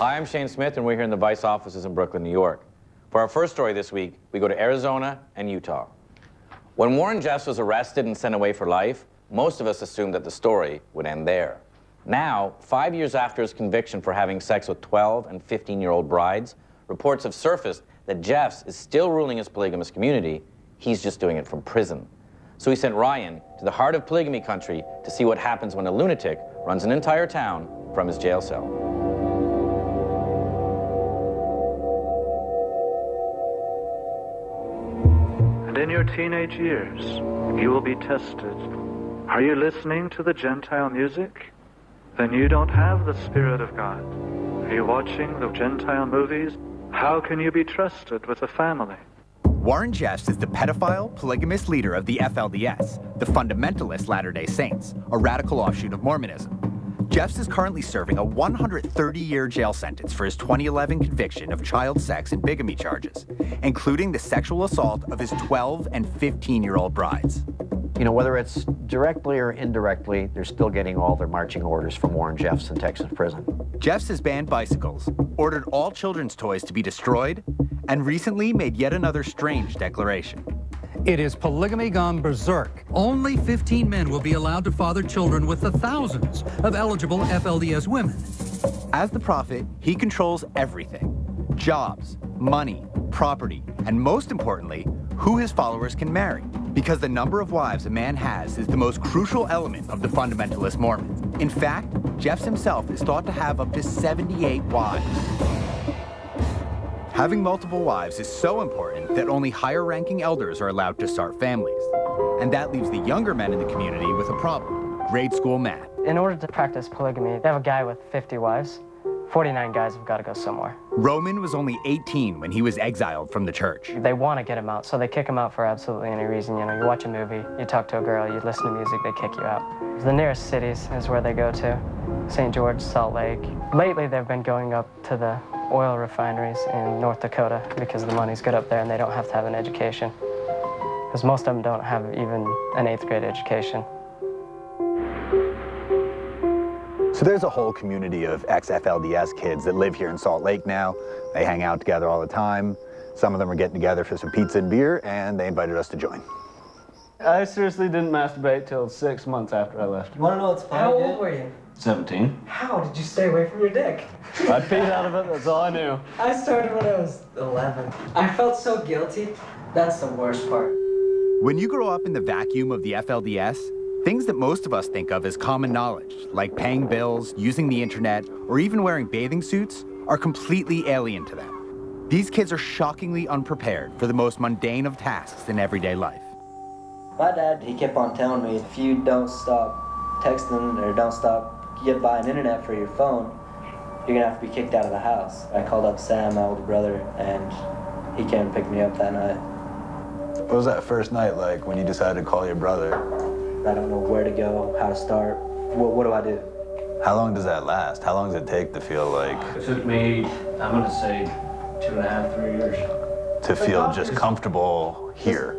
Hi, I'm Shane Smith, and we're here in the Vice offices in Brooklyn, New York. For our first story this week, we go to Arizona and Utah. When Warren Jeffs was arrested and sent away for life, most of us assumed that the story would end there. Now, 5 years after his conviction for having sex with 12 and 15-year-old brides, reports have surfaced that Jeffs is still ruling his polygamous community. He's just doing it from prison. So he sent Ryan to the heart of polygamy country to see what happens when a lunatic runs an entire town from his jail cell. And in your teenage years, you will be tested. Are you listening to the Gentile music? Then you don't have the Spirit of God. Are you watching the Gentile movies? How can you be trusted with a family? Warren Jeffs is the pedophile, polygamous leader of the FLDS, the Fundamentalist Latter-day Saints, a radical offshoot of Mormonism. Jeffs is currently serving a 130-year jail sentence for his 2011 conviction of child sex and bigamy charges, including the sexual assault of his 12 and 15-year-old brides. You know, whether it's directly or indirectly, they're still getting all their marching orders from Warren Jeffs in Texas prison. Jeffs has banned bicycles, ordered all children's toys to be destroyed, and recently made yet another strange declaration. It is polygamy gone berserk. Only 15 men will be allowed to father children with the thousands of eligible FLDS women. As the prophet, he controls everything: jobs, money, property, and most importantly, who his followers can marry. Because the number of wives a man has is the most crucial element of the fundamentalist Mormons. In fact, Jeffs himself is thought to have up to 78 wives. Having multiple wives is so important that only higher-ranking elders are allowed to start families. And that leaves the younger men in the community with a problem: grade school math. In order to practice polygamy, they have a guy with 50 wives. 49 guys have got to go somewhere. Roman was only 18 when he was exiled from the church. They want to get him out, so they kick him out for absolutely any reason. You know, you watch a movie, you talk to a girl, you listen to music, they kick you out. The nearest cities is where they go to: St. George, Salt Lake. Lately, they've been going up to the oil refineries in North Dakota because the money's good up there and they don't have to have an education. Because most of them don't have even an 8th grade education. So there's a whole community of ex-FLDS kids that live here in Salt Lake now. They hang out together all the time. Some of them are getting together for some pizza and beer, and they invited us to join. I seriously didn't masturbate till 6 months after I left. You wanna know what's funny? How old were you? 17. How did you stay away from your dick? I peed out of it, that's all I knew. I started when I was 11. I felt so guilty. That's the worst part. When you grow up in the vacuum of the FLDS, things that most of us think of as common knowledge, like paying bills, using the internet, or even wearing bathing suits, are completely alien to them. These kids are shockingly unprepared for the most mundane of tasks in everyday life. My dad, he kept on telling me, if you don't stop texting or don't stop buying internet for your phone, you're gonna have to be kicked out of the house. I called up Sam, my older brother, and he came and picked me up that night. What was that first night like when you decided to call your brother? I don't know where to go, how to start. What do I do? How long does that last? How long does it take to feel like... It took me, I'm gonna say 2.5, 3 years. to feel just comfortable here?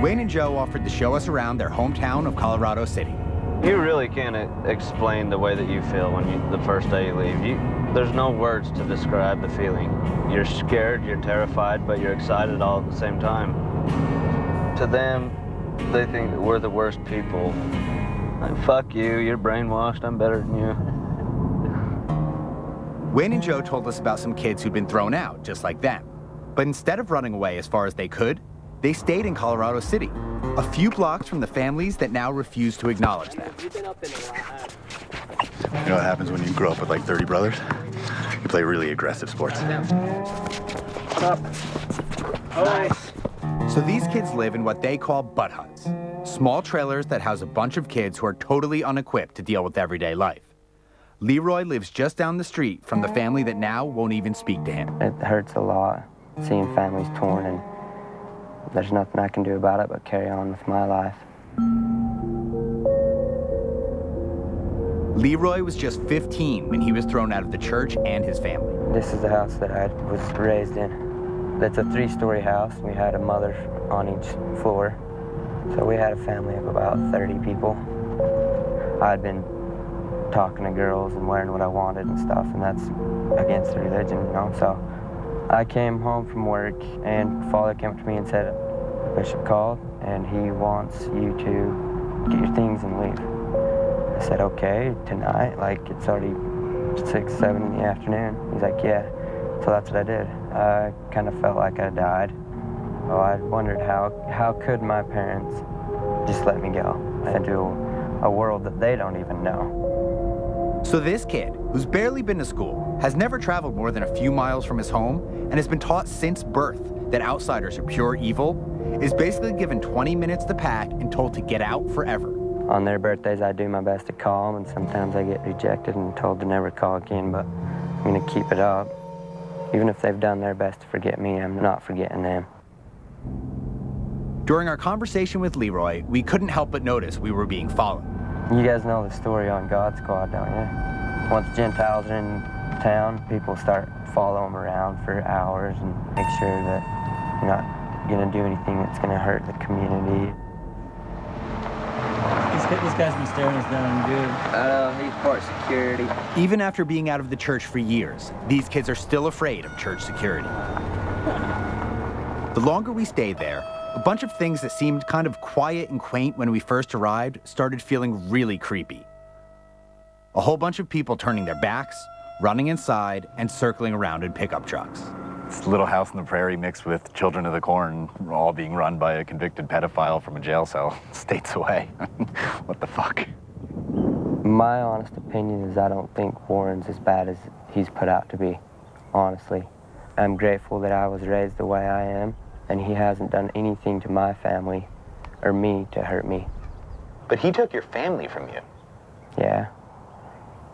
Wayne and Joe offered to show us around their hometown of Colorado City. You really can't explain the way that you feel when the first day you leave. There's no words to describe the feeling. You're scared, you're terrified, but you're excited all at the same time. To them, they think that we're the worst people. Like, fuck you, you're brainwashed, I'm better than you. Wayne and Joe told us about some kids who'd been thrown out, just like them. But instead of running away as far as they could, they stayed in Colorado City, a few blocks from the families that now refuse to acknowledge them. You know what happens when you grow up with like 30 brothers? You play really aggressive sports. What's up? Oh. Nice. So these kids live in what they call butt huts, small trailers that house a bunch of kids who are totally unequipped to deal with everyday life. Leroy lives just down the street from the family that now won't even speak to him. It hurts a lot, seeing families torn, and there's nothing I can do about it but carry on with my life. Leroy was just 15 when he was thrown out of the church and his family. This is the house that I was raised in. It's a 3-story house. We had a mother on each floor. So we had a family of about 30 people. I'd been talking to girls and wearing what I wanted and stuff, and that's against the religion, you know. So I came home from work, and Father came up to me and said, Bishop called, and he wants you to get your things and leave. I said, okay, tonight, like it's already 6, 7 in the afternoon. He's like, yeah. So that's what I did. I kind of felt like I died. So I wondered how could my parents just let me go into a world that they don't even know. So this kid, who's barely been to school, has never traveled more than a few miles from his home, and has been taught since birth that outsiders are pure evil, is basically given 20 minutes to pack and told to get out forever. On their birthdays, I do my best to call them, and sometimes I get rejected and told to never call again, but I'm going to keep it up. Even if they've done their best to forget me, I'm not forgetting them. During our conversation with Leroy, we couldn't help but notice we were being followed. You guys know the story on God Squad, don't you? Once Gentiles are in town, people start following them around for hours and make sure that you're not going to do anything that's going to hurt the community. This guy's been staring us down good. I know, he's part security. Even after being out of the church for years, these kids are still afraid of church security. The longer we stayed there, a bunch of things that seemed kind of quiet and quaint when we first arrived started feeling really creepy. A whole bunch of people turning their backs, running inside, and circling around in pickup trucks. It's Little House on the Prairie mixed with Children of the Corn, all being run by a convicted pedophile from a jail cell states away. What the fuck? My honest opinion is I don't think Warren's as bad as he's put out to be, honestly. I'm grateful that I was raised the way I am, and he hasn't done anything to my family or me to hurt me. But he took your family from you. Yeah,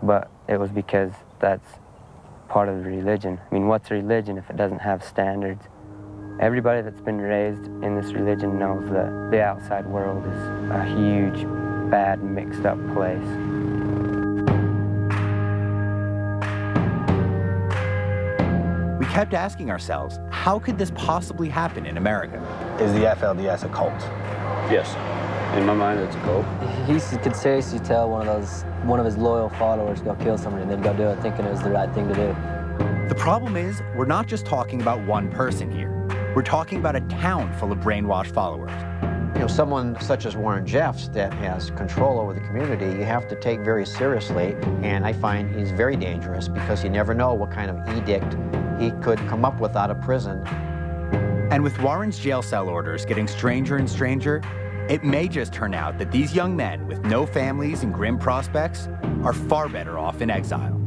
but it was because that's part of the religion. I mean, what's a religion if it doesn't have standards? Everybody that's been raised in this religion knows that the outside world is a huge, bad, mixed up place. We kept asking ourselves, how could this possibly happen in America? Is the FLDS a cult? Yes. In my mind, it's a cult. He could seriously tell one of his loyal followers go kill somebody and then go do it thinking it was the right thing to do. The problem is, we're not just talking about one person here. We're talking about a town full of brainwashed followers. You know, someone such as Warren Jeffs that has control over the community, you have to take very seriously, and I find he's very dangerous because you never know what kind of edict he could come up with out of prison. And with Warren's jail cell orders getting stranger and stranger, it may just turn out that these young men with no families and grim prospects are far better off in exile.